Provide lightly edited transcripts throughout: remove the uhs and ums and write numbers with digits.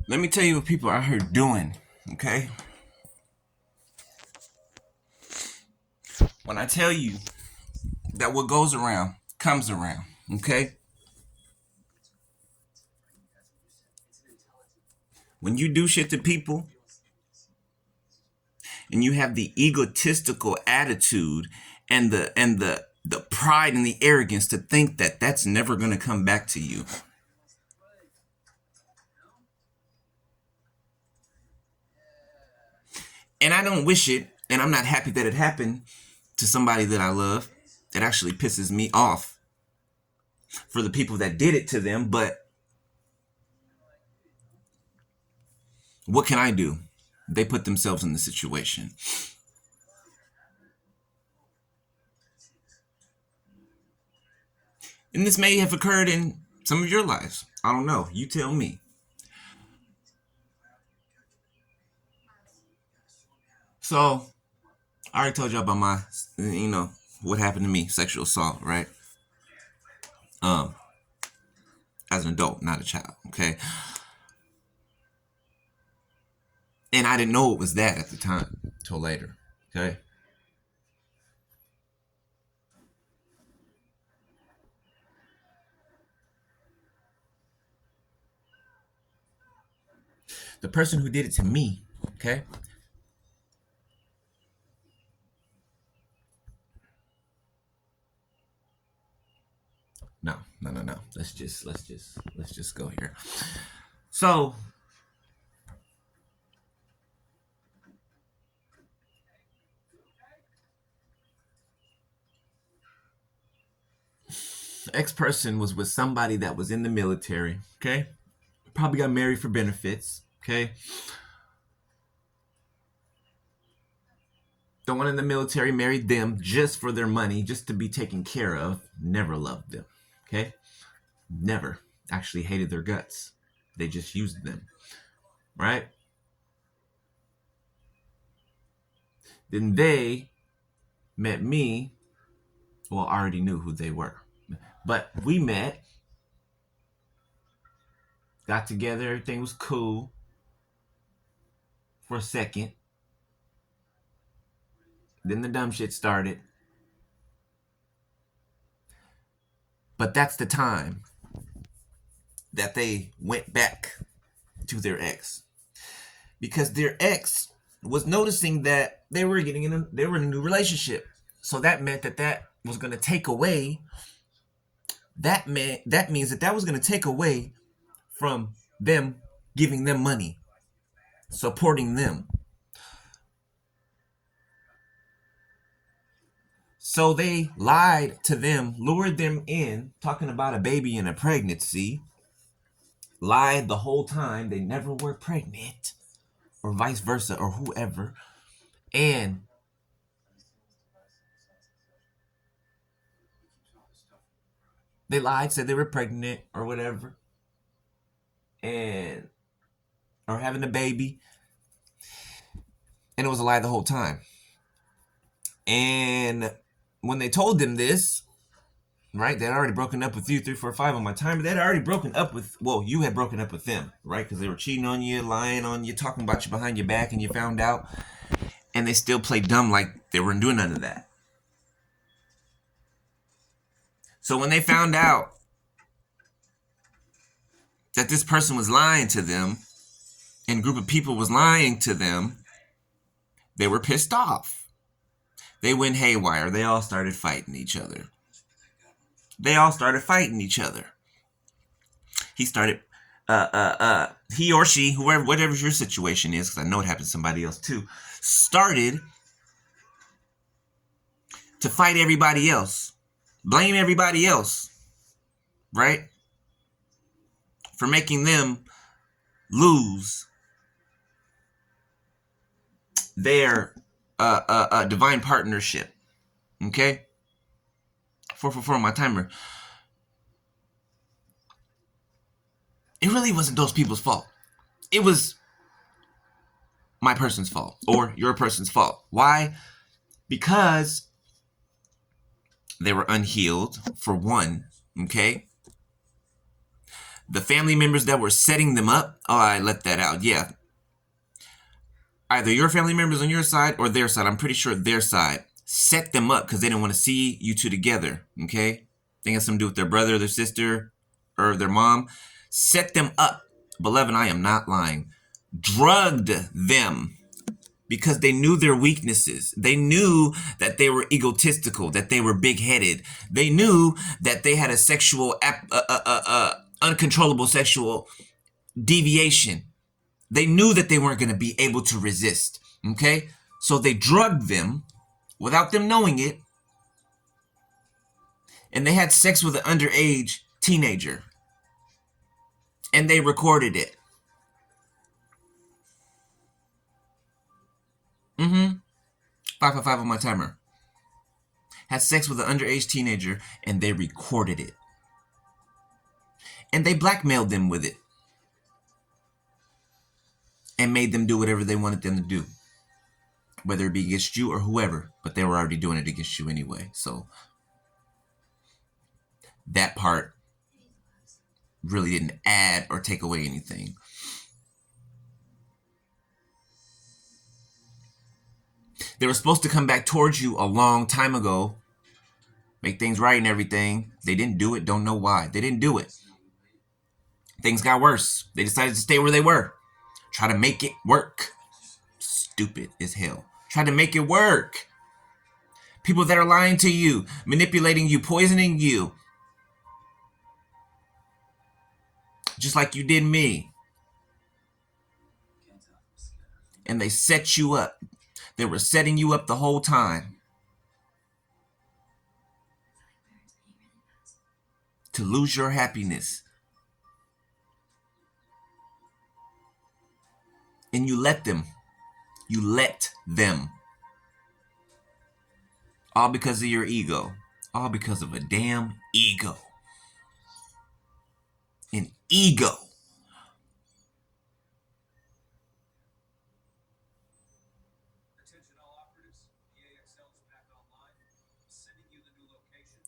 Let me tell you what people are out here doing, okay? When I tell you that what goes around comes around, okay? When you do shit to people and you have the egotistical attitude and the pride and the arrogance to think that that's never going to come back to you. And I don't wish it, and I'm not happy that it happened to somebody that I love. It actually pisses me off for the people that did it to them, but what can I do? They put themselves in the situation. And this may have occurred in some of your lives. I don't know. You tell me. So, I already told you about my, what happened to me, sexual assault, right? Um, as an adult, not a child, okay? And I didn't know it was that at the time, till later, okay? The person who did it to me, okay? No, no, no, no. Let's just go here. So, the ex-person was with somebody that was in the military, okay? Probably got married for benefits, okay? The one in the military married them just for their money, just to be taken care of. Never loved them, okay? Never. Actually hated their guts. They just used them, right? Then they met me. Well, I already knew who they were. But we met, got together, everything was cool for a second. Then the dumb shit started. But that's the time that they went back to their ex. Because their ex was noticing that they were they were in a new relationship. So that meant that was going to take away that means that was going to take away from them giving them money, supporting them. So they lied to them, lured them in, talking about a baby and a pregnancy, lied the whole time they never were pregnant, or vice versa, or whoever. And they lied, said they were pregnant or whatever, and or having a baby, and it was a lie the whole time. And when they told them this, right, they'd already broken up with you 3 4 5 on my time, but they'd already broken up with, well, you had broken up with them, right? Because they were cheating on you, lying on you, talking about you behind your back, and you found out, and they still played dumb like they weren't doing none of that. So when they found out that this person was lying to them and a group of people was lying to them, they were pissed off. They went haywire. They all started fighting each other. He started, he or she, whoever, whatever your situation is, because I know it happened to somebody else too, started to fight everybody else, blame everybody else, right? For making them lose their divine partnership. Okay? 4 on my timer. It really wasn't those people's fault. It was my person's fault or your person's fault. Why? Because they were unhealed, for one, okay? The family members that were setting them up, oh, I let that out. Yeah. Either your family members on your side or their side. I'm pretty sure their side set them up because they didn't want to see you two together. Okay? I think it has something to do with their brother, their sister, or their mom. Set them up. Beloved, I am not lying. Drugged them because they knew their weaknesses. They knew that they were egotistical, that they were big-headed. They knew that they had a sexual, uncontrollable sexual deviation. They knew that they weren't going to be able to resist. Okay? So they drugged them without them knowing it. And they had sex with an underage teenager. And they recorded it. 555 on my timer. Had sex with an underage teenager and they recorded it. And they blackmailed them with it. And made them do whatever they wanted them to do. Whether it be against you or whoever. But they were already doing it against you anyway. So that part really didn't add or take away anything. They were supposed to come back towards you a long time ago. Make things right and everything. They didn't do it. Don't know why. They didn't do it. Things got worse. They decided to stay where they were. Try to make it work. Stupid as hell. Try to make it work. People that are lying to you, manipulating you, poisoning you. Just like you did me. And they set you up. They were setting you up the whole time. To lose your happiness. And you let them. You let them. All because of your ego. All because of a damn ego. An ego.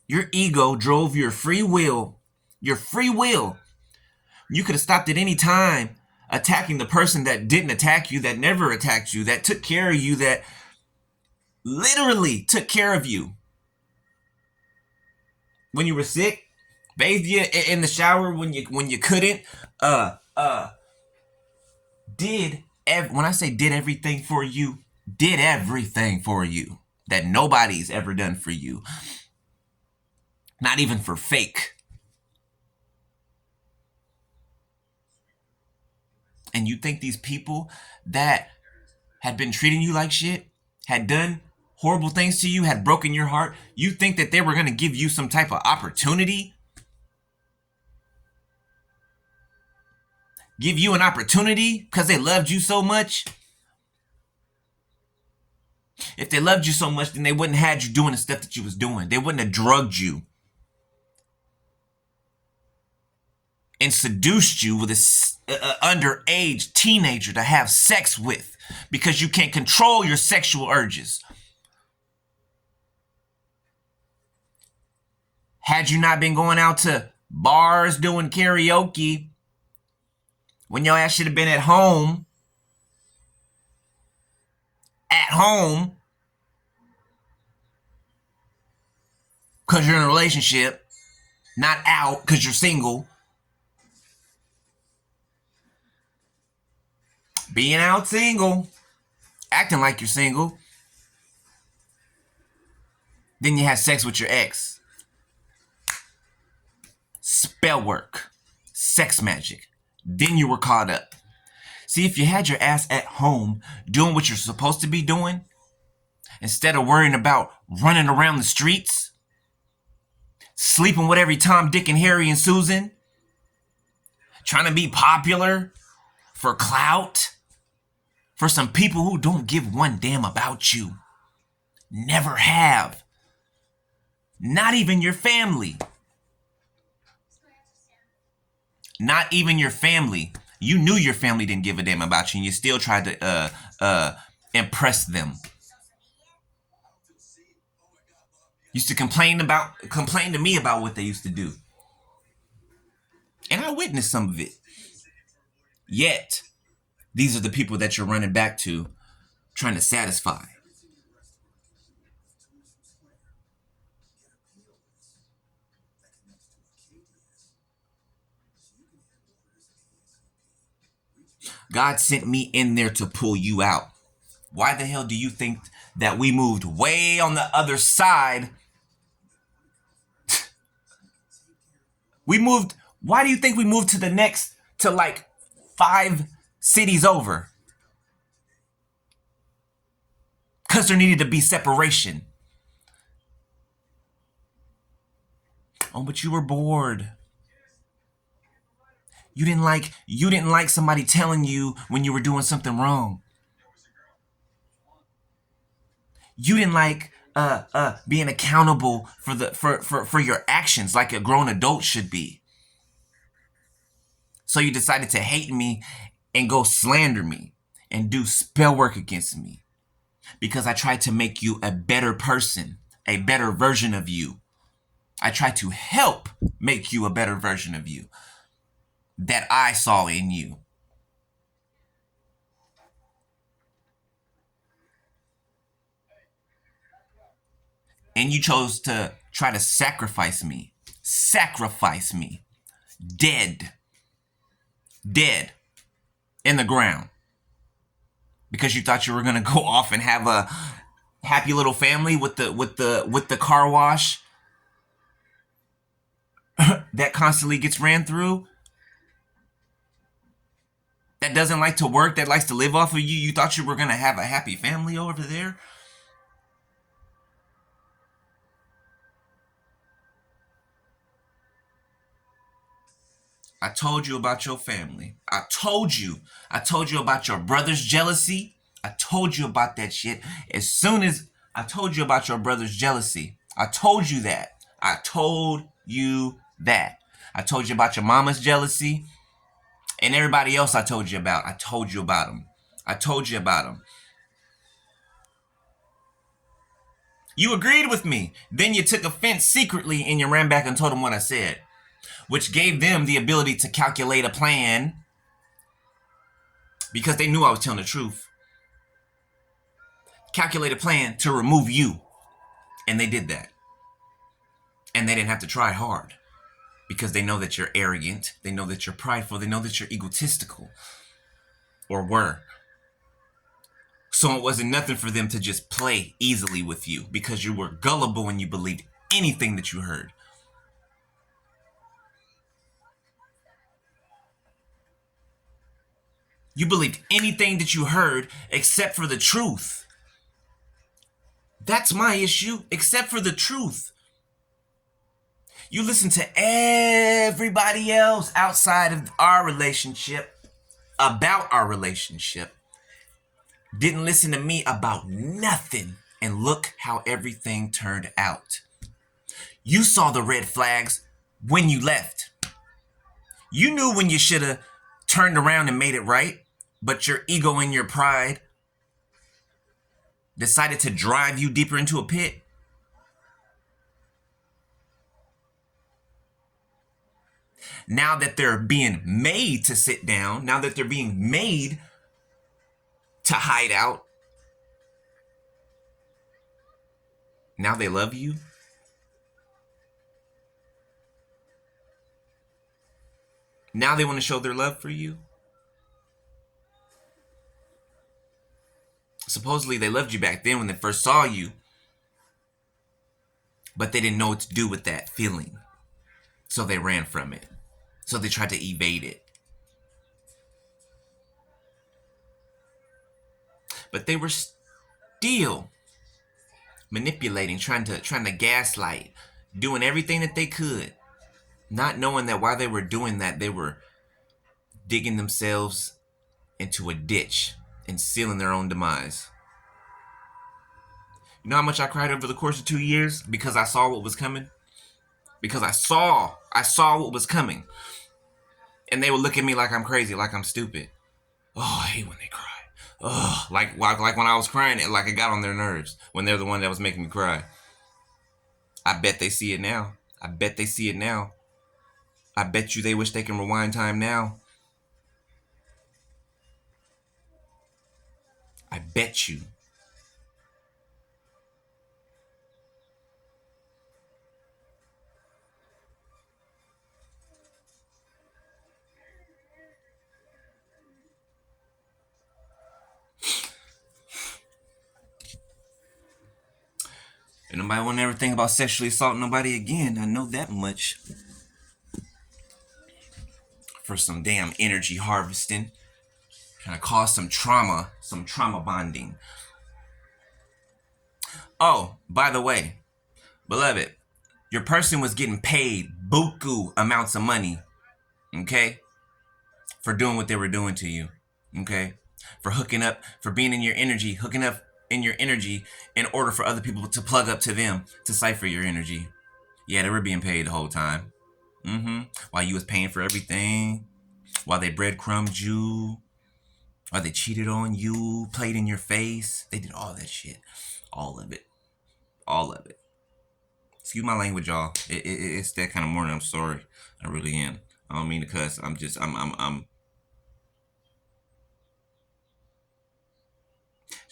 Your ego drove your free will. Your free will. You could have stopped at any time attacking the person that didn't attack you, that never attacked you, that took care of you, that literally took care of you. When you were sick, bathed you in the shower when you couldn't, when I say did everything for you, did everything for you that nobody's ever done for you. Not even for fake. And you think these people that had been treating you like shit, had done horrible things to you, had broken your heart, you think that they were going to give you some type of opportunity? Give you an opportunity because they loved you so much? If they loved you so much, then they wouldn't have had you doing the stuff that you was doing. They wouldn't have drugged you and seduced you with an underage teenager to have sex with because you can't control your sexual urges. Had you not been going out to bars doing karaoke when your ass should have been at home, because you're in a relationship, not out because you're single. Being out single, acting like you're single. Then you had sex with your ex. Spell work. Sex magic. Then you were caught up. See, if you had your ass at home doing what you're supposed to be doing, instead of worrying about running around the streets, sleeping with every Tom, Dick, and Harry and Susan, trying to be popular for clout, for some people who don't give one damn about you. Never have. Not even your family. Not even your family. You knew your family didn't give a damn about you and you still tried to impress them. Used to complain to me about what they used to do. And I witnessed some of it. Yet, these are the people that you're running back to, trying to satisfy. God sent me in there to pull you out. Why the hell do you think that we moved way on the other side? Why do you think we moved to like 5 cities over? Because there needed to be separation. Oh, but you were bored. You didn't like somebody telling you when you were doing something wrong. You didn't like being accountable for your actions like a grown adult should be. So you decided to hate me and go slander me and do spell work against me because I tried to make you a better person, a better version of you. I tried to help make you a better version of you that I saw in you. And you chose to try to sacrifice me. Sacrifice me. Dead. Dead. In the ground. Because you thought you were gonna go off and have a happy little family with the car wash that constantly gets ran through. That doesn't like to work, that likes to live off of you. You thought you were gonna have a happy family over there. I told you about your family. I told you about your brother's jealousy. I told you about that shit. As soon as I told you about your brother's jealousy, I told you that. I told you that. I told you about your mama's jealousy and everybody else I told you about. I told you about them. I told you about them. You agreed with me. Then you took offense secretly and you ran back and told them what I said, which gave them the ability to calculate a plan because they knew I was telling the truth. Calculate a plan to remove you. And they did that. And they didn't have to try hard because they know that you're arrogant. They know that you're prideful. They know that you're egotistical or were. So it wasn't nothing for them to just play easily with you because you were gullible and you believed anything that you heard. You believed anything that you heard except for the truth. That's my issue, except for the truth. You listen to everybody else outside of our relationship, about our relationship. Didn't listen to me about nothing. And look how everything turned out. You saw the red flags when you left. You knew when you should have turned around and made it right, but your ego and your pride decided to drive you deeper into a pit. Now that they're being made to sit down, now that they're being made to hide out, now they love you. Now they want to show their love for you. Supposedly they loved you back then when they first saw you, but they didn't know what to do with that feeling. So they ran from it. So they tried to evade it. But they were still manipulating, trying to gaslight, doing everything that they could, not knowing that while they were doing that, they were digging themselves into a ditch and sealing their own demise. You know how much I cried over the course of 2 years because I saw what was coming? Because I saw what was coming. And they would look at me like I'm crazy, like I'm stupid. Oh, I hate when they cry. Oh, like when I was crying, like it got on their nerves when they're the one that was making me cry. I bet they see it now. I bet they see it now. I bet you they wish they can rewind time now. I bet you. And nobody want to ever think about sexually assaulting nobody again. I know that much. For some damn energy harvesting. Trying to cause some trauma bonding. Oh, by the way, beloved, your person was getting paid buku amounts of money, okay, for doing what they were doing to you, okay, for hooking up, for being in your energy, hooking up in your energy in order for other people to plug up to them to cipher your energy. Yeah, they were being paid the whole time. While you was paying for everything, while they breadcrumbed you, while they cheated on you, played in your face, they did all that shit, all of it. All of it. Excuse my language, y'all. It's that kind of morning. I'm sorry. I really am. I don't mean to cuss. I'm just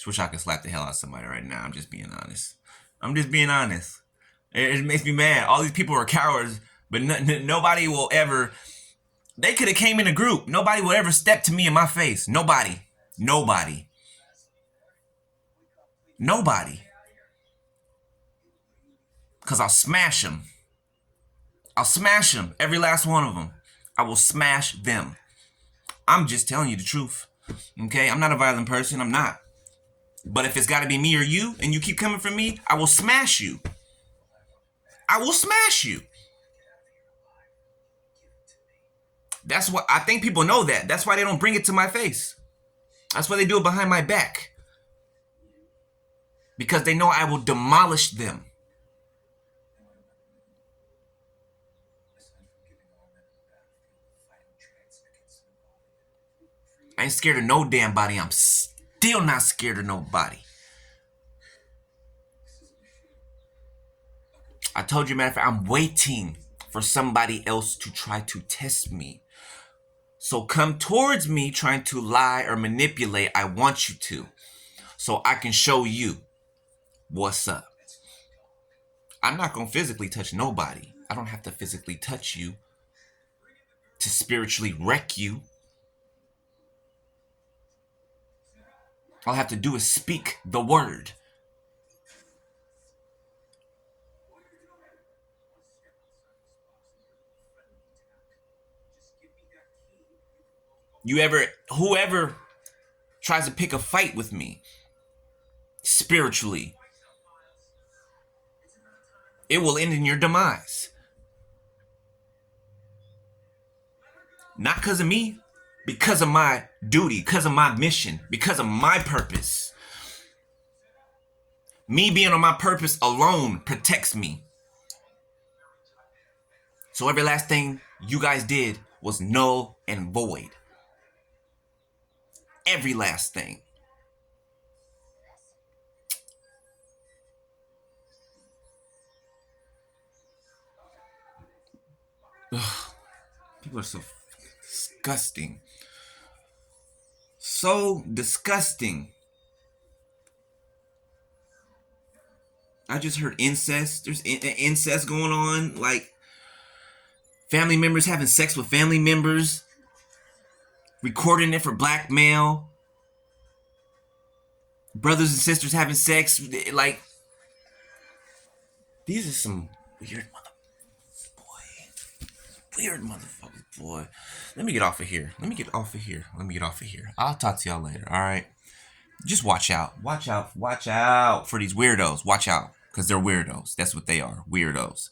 wish I could slap the hell out of somebody right now. I'm just being honest. It makes me mad. All these people are cowards, but nobody will ever. They could have came in a group. Nobody will ever step to me in my face. Nobody. Because I'll smash them. Every last one of them. I will smash them. I'm just telling you the truth. Okay? I'm not a violent person. I'm not. But if it's got to be me or you, and you keep coming for me, I will smash you. That's what I think people know that. That's why they don't bring it to my face. That's why they do it behind my back. Because they know I will demolish them. I ain't scared of no damn body. I'm still not scared of nobody. I told you, matter of fact, I'm waiting for somebody else to try to test me. So come towards me trying to lie or manipulate. I want you to. So I can show you what's up. I'm not going to physically touch nobody. I don't have to physically touch you to spiritually wreck you. All I have to do is speak the word. Whoever tries to pick a fight with me spiritually, it will end in your demise. Not because of me, because of my duty, because of my mission, because of my purpose. Me being on my purpose alone protects me. So every last thing you guys did was null and void. Every last thing. Ugh. People are so disgusting. So disgusting. I just heard incest. There's incest going on. Like family members having sex with family members. Recording it for blackmail. Brothers and sisters having sex. Like, these are some weird motherfuckers, boy. Let me get off of here. I'll talk to y'all later, alright? Just watch out. Watch out for these weirdos. Watch out. Because they're weirdos. That's what they are. Weirdos.